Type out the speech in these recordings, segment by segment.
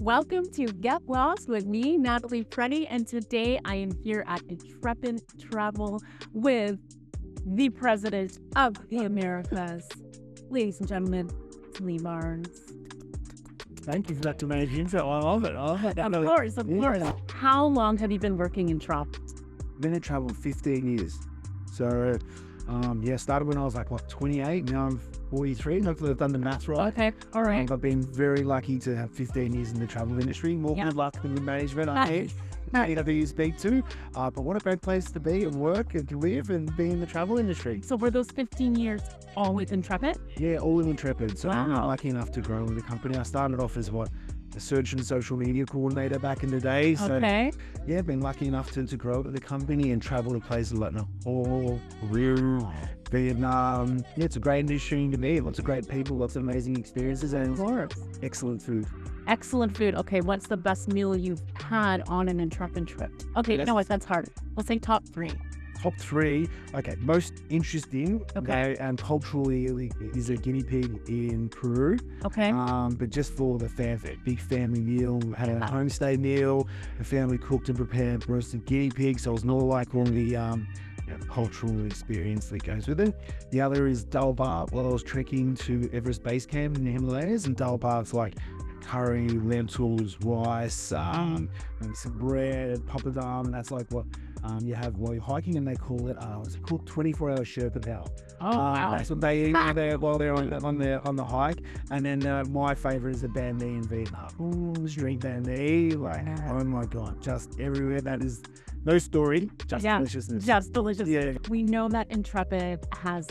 Welcome to Get Lost with me, Natalie Preddy, and today I am here at Intrepid Travel with the President of the Americas. Ladies and gentlemen, it's Leigh Barnes. Thank you for that amazing intro. I love it. Of course. How long have you been working in travel? Been in travel 15 years. So, started when I was 28. Now I'm 43. Hopefully I've done the math right. Okay, all right. I've been very lucky to have 15 years in the travel industry. More good luck than the management I had you speak to. But what a great place to be and work and to live and be in the travel industry. So were those 15 years all with Intrepid? Yeah, all in Intrepid. So Wow. I'm lucky enough to grow with the company. I started off as a search and social media coordinator back in the day. So yeah, been lucky enough to grow with the company and travel to places like Nepal, Peru, Vietnam. Yeah, it's a great industry to me. Lots of great people, lots of amazing experiences, and excellent food. Excellent food. Okay, what's the best meal you've had on an Intrepid trip? Okay, that's hard. Let's say top 3. Top 3. Okay, most interesting. Okay. And culturally is a guinea pig in Peru. Okay. But just for the big family meal. We had a homestay meal. The family cooked and prepared roasted guinea pig. So it's not like all the cultural experience that goes with it. The other is dal bhat. Well, I was trekking to Everest Base Camp in the Himalayas, and dal bhat's like curry, lentils, rice, maybe some bread, papadum, and that's like what you have while you're hiking, and they call it what's it called, 24-hour Sherpa Power. Oh, wow. That's what they eat while they're on the hike. And then my favorite is the banh mi in Vietnam. Ooh, street banh mi, oh my god, just everywhere. That is no story, just deliciousness. Just delicious. Yeah. We know that Intrepid has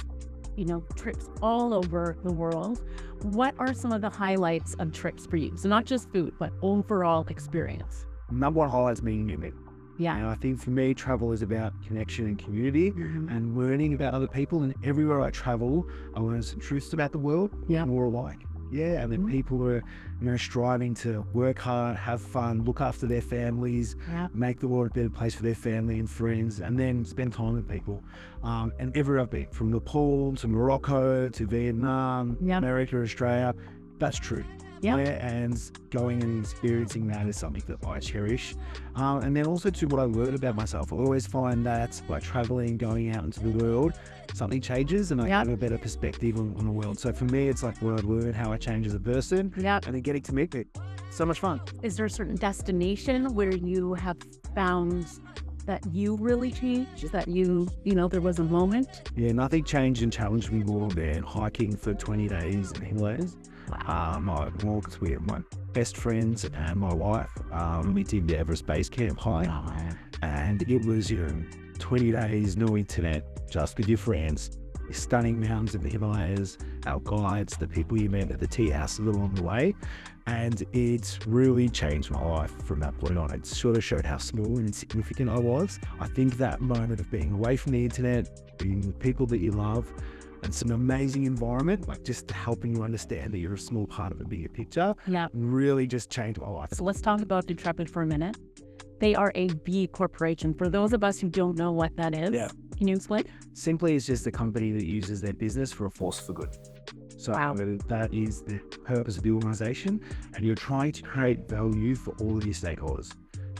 trips all over the world. What are some of the highlights of trips for you? So not just food, but overall experience. Number one highlights being human. Yeah. And I think for me, travel is about connection and community and learning about other people. And everywhere I travel, I learn some truths about the world. Yeah. More alike. Yeah, and then people are, striving to work hard, have fun, look after their families, make the world a better place for their family and friends, and then spend time with people. And everywhere I've been, from Nepal to Morocco to Vietnam, America, Australia, that's true. Yeah. And going and experiencing that is something that I cherish. And then also to what I learned about myself. I always find that by traveling, going out into the world, something changes and I have a better perspective on the world. So for me, it's like what I learned, how I change as a person, and then getting to meet people. So much fun. Is there a certain destination where you have found that you really changed, that there was a moment? Yeah, nothing changed and challenged me more than hiking for 20 days in the Himalayas. I walked with my best friends and my wife. We did the Everest Base Camp hike, and it was 20 days, no internet, just with your friends, the stunning mountains of the Himalayas, our guides, the people you met at the tea houses along the way, and it really changed my life from that point on. It sort of showed how small and insignificant I was. I think that moment of being away from the internet, being with people that you love, and some amazing environment, like just helping you understand that you're a small part of a bigger picture, really just changed my life. So let's talk about Intrepid for a minute. They are a B corporation. For those of us who don't know what that is, can you explain? Simply, it's just a company that uses their business for a force for good. So that is the purpose of the organization, and you're trying to create value for all of your stakeholders.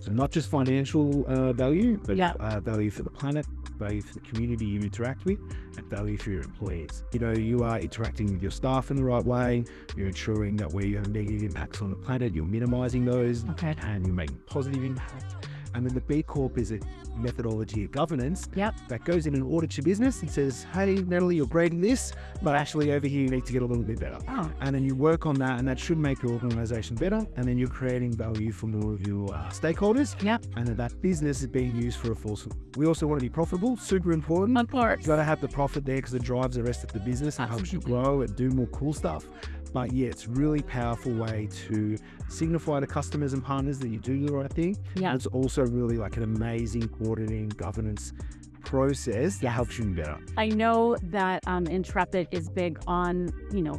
So not just financial value, but value for the planet, value for the community you interact with, and value for your employees. You are interacting with your staff in the right way. You're ensuring that where you have negative impacts on the planet, you're minimizing those, and you're making positive impact. And then the B Corp is a methodology of governance that goes in and audits your business and says, hey, Natalie, you're great in this, but actually over here you need to get a little bit better. And then you work on that, and that should make your organization better. And then you're creating value for more of your stakeholders. And then that business is being used for a force. We also want to be profitable, super important. Of course. You've got to have the profit there because it drives the rest of the business and helps you grow and do more cool stuff. But yeah, it's a really powerful way to signify to customers and partners that you do the right thing. And it's also really like an amazing auditing governance process that helps you better. I know that Intrepid is big on,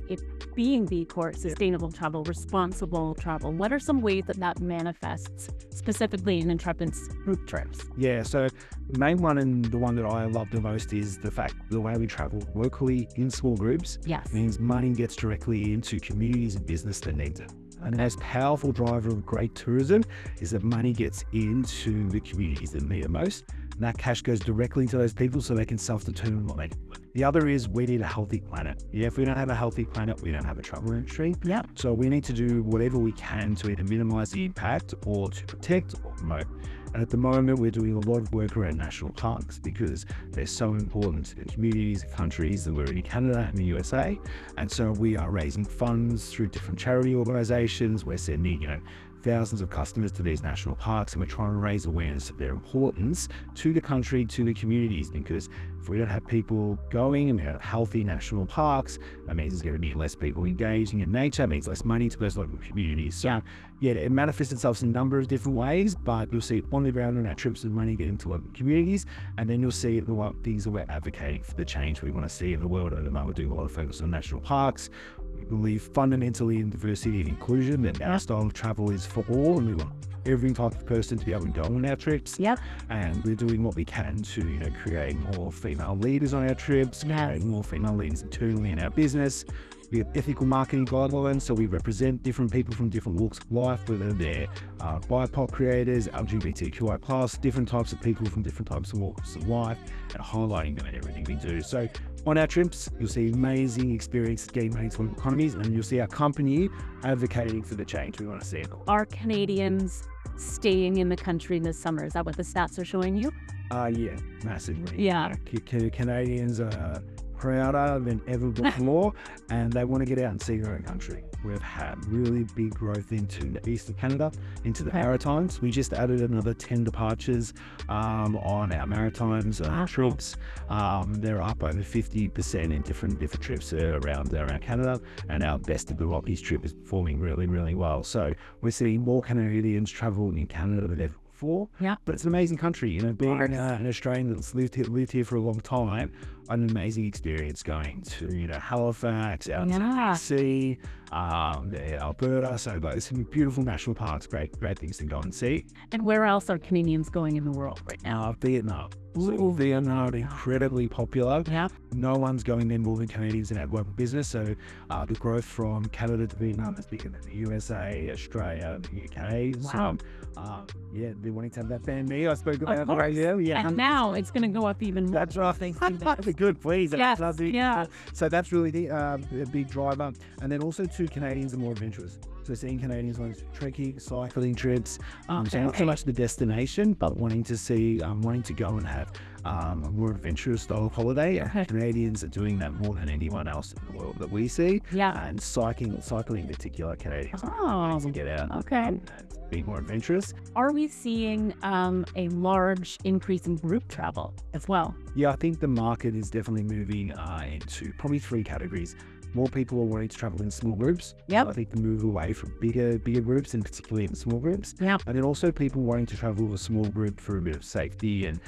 it being B Corp, sustainable travel, responsible travel. What are some ways that that manifests specifically in Intrepid's group trips? Yeah, so the main one and the one that I love the most is the fact the way we travel locally in small groups means money gets directly into communities and business that needs it. And the most powerful driver of great tourism is that money gets into the communities that need it most. And that cash goes directly into those people so they can self-determine what they do. The other is we need a healthy planet. Yeah, if we don't have a healthy planet, we don't have a travel industry. Yeah. So we need to do whatever we can to either minimize the impact or to protect or promote. And at the moment, we're doing a lot of work around national parks because they're so important to the communities and countries that we're in Canada and the USA. And so we are raising funds through different charity organizations. We're sending, thousands of customers to these national parks, and we're trying to raise awareness of their importance to the country, to the communities, because if we don't have people going and we have healthy national parks, that means there's going to be less people engaging in nature, it means less money to those local communities. So yeah, it manifests itself in a number of different ways, but you'll see it on the ground on our trips with money getting to local communities, and then you'll see it the things that we're advocating for the change we want to see in the world. At the moment, we're doing a lot of focus on national parks. We believe fundamentally in diversity and inclusion, that our style of travel is for all, and we want every type of person to be able to go on our trips. Yep. And we're doing what we can to, create more female leaders on our trips, create more female leaders internally in our business. We have ethical marketing guidelines, so we represent different people from different walks of life, whether they're BIPOC creators, LGBTQI+, different types of people from different types of walks of life, and highlighting them in everything we do. So on our trips, you'll see amazing experiences getting made to economies, and you'll see our company advocating for the change we want to see. Are Canadians staying in the country this summer? Is that what the stats are showing you? Yeah, massively. Yeah. Canadians are prouder than ever before, and they want to get out and see their own country. We've had really big growth into the east of Canada, into the Maritimes. We just added another 10 departures on our Maritimes trips. They're up over 50% in different trips around Canada, and our Best of the Rockies trip is performing really, really well. So we're seeing more Canadians travel in Canada than ever before. Yeah. But it's an amazing country, being an Australian that's lived here for a long time. An amazing experience going to Halifax, out to BC, Alberta. So there's some beautiful national parks, great things to go and see. And where else are Canadians going in the world right now? Vietnam. Vietnam, incredibly popular. Yeah. No one's going there more than Canadians in our global business. So the growth from Canada to Vietnam is bigger than the USA, Australia, the UK. Wow. So, they're wanting to have that fan me. I spoke about it right there. Yeah. And now it's going to go up even more. That's right. That'd be good, please. Yes. Yeah. So that's really the big driver. And then also too, Canadians are more adventurous. So seeing Canadians wanting to trekking, cycling trips, so not so much the destination, but wanting to go and have a more adventurous style of holiday. Canadians are doing that more than anyone else in the world that we see. Yeah. And cycling in particular, Canadians to get out and be more adventurous. Are we seeing a large increase in group travel as well? Yeah, I think the market is definitely moving into probably three categories. More people are wanting to travel in small groups. Yep. I think the move away from bigger groups, and particularly in small groups. Yeah. And then also people wanting to travel with a small group for a bit of safety and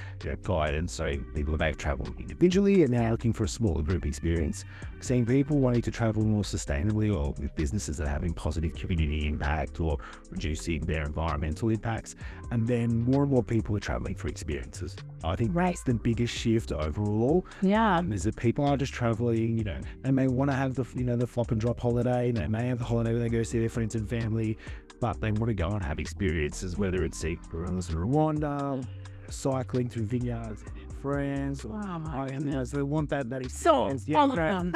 guidance. So people may have traveled individually and now looking for a smaller group experience. Seeing people wanting to travel more sustainably, or with businesses that are having positive community impact or reducing their environmental impacts. And then more and more people are traveling for experiences. I think that's the biggest shift overall. Yeah. Is that people are just traveling, they may want to have the flop and drop holiday. They may have the holiday where they go see their friends and family, but they want to go and have experiences, whether it's seeing gorillas in Rwanda, cycling through vineyards in France. So they want that experience. So all of them.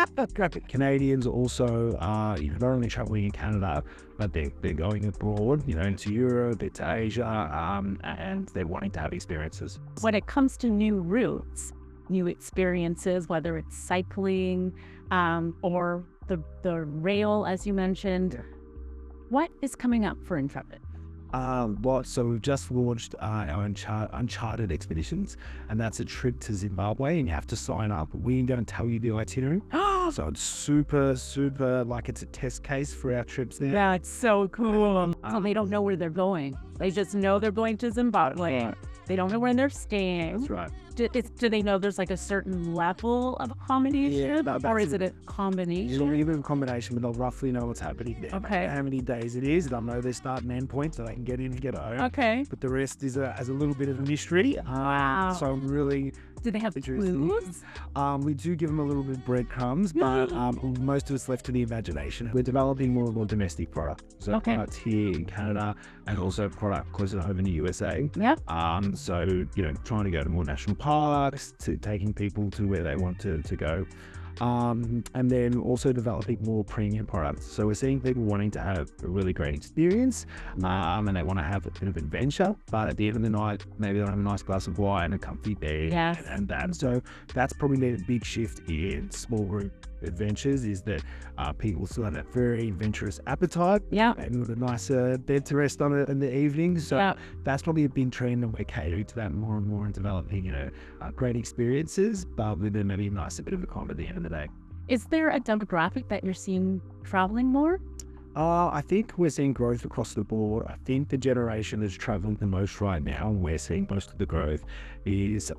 Canadians also are not only traveling in Canada, but they're going abroad, into Europe, into Asia, and they're wanting to have experiences. When it comes to new routes, new experiences, whether it's cycling or the rail, as you mentioned, what is coming up for Intrepid? So we've just launched our Uncharted expeditions, and that's a trip to Zimbabwe, and you have to sign up. We don't tell you the itinerary. So it's super, it's a test case for our trips there. Yeah, it's so cool. So they don't know where they're going. They just know they're going to Zimbabwe. They don't know where they're staying. That's right. Do they know there's like a certain level of accommodation, or is it a combination? It'll be a combination, but they'll roughly know what's happening there. Okay. How many days it is. They'll know their start and end point, so they can get in and get out. Okay. But the rest is as a little bit of a mystery. Wow. So I'm really... Do they have clues? We do give them a little bit of breadcrumbs, but most of it's left to the imagination. We're developing more and more domestic products. So products here in Canada and also product closer to home in the USA. Yeah. So, trying to go to more national parks, to taking people to where they want to go. And then also developing more premium products. So we're seeing people wanting to have a really great experience, and they want to have a bit of adventure, but at the end of the night, maybe they'll have a nice glass of wine, a comfy bed, and that. So that's probably been a big shift in small group adventures, is that people still have that very adventurous appetite, and with a nicer bed to rest on it in the evening. So that's probably a big trend, and we're catering to that more and more and developing great experiences, but with maybe a nicer bit of a calm at the end of the day. Is there a demographic that you're seeing traveling more? I think we're seeing growth across the board. I think the generation that's traveling the most right now, and we're seeing most of the growth, is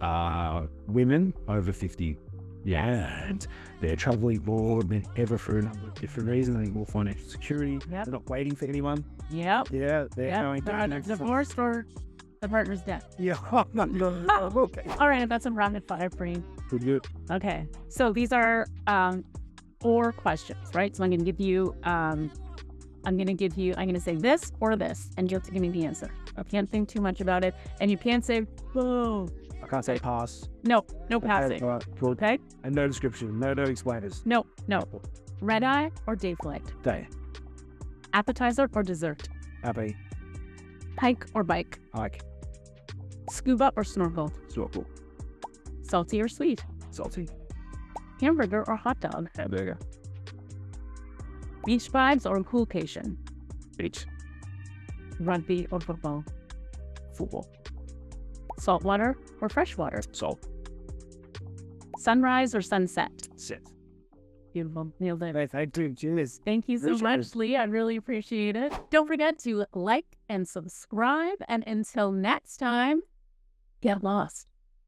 women over 50. Yeah, and they're traveling more than ever for a number of different reasons. I think more financial security. They're not waiting for anyone. Yeah, they're going to divorced or the partner's dead. Yeah, okay. All right, I've got some rapid fire for you. Good. Okay, so these are 4 questions, right? So I'm going to give you, I'm going to say this or this, and you have to give me the answer. I can't think too much about it, and you can't say, oh. I can't say pass. No passing. All right, cool. Okay? And no description, no explainers. No. Red eye or day flight? Day. Appetizer or dessert? Happy. Hike or bike? Hike. Scuba or snorkel? Snorkel. Salty or sweet? Salty. Hamburger or hot dog? Hamburger. Beach vibes or coolcation? Beach. Rugby or football? Football. Saltwater or freshwater? Salt. Sunrise or sunset? Set. Beautiful. Nailed it. Thank you. Cheers. Thank you so much, Leigh. I really appreciate it. Don't forget to like and subscribe. And until next time, get lost.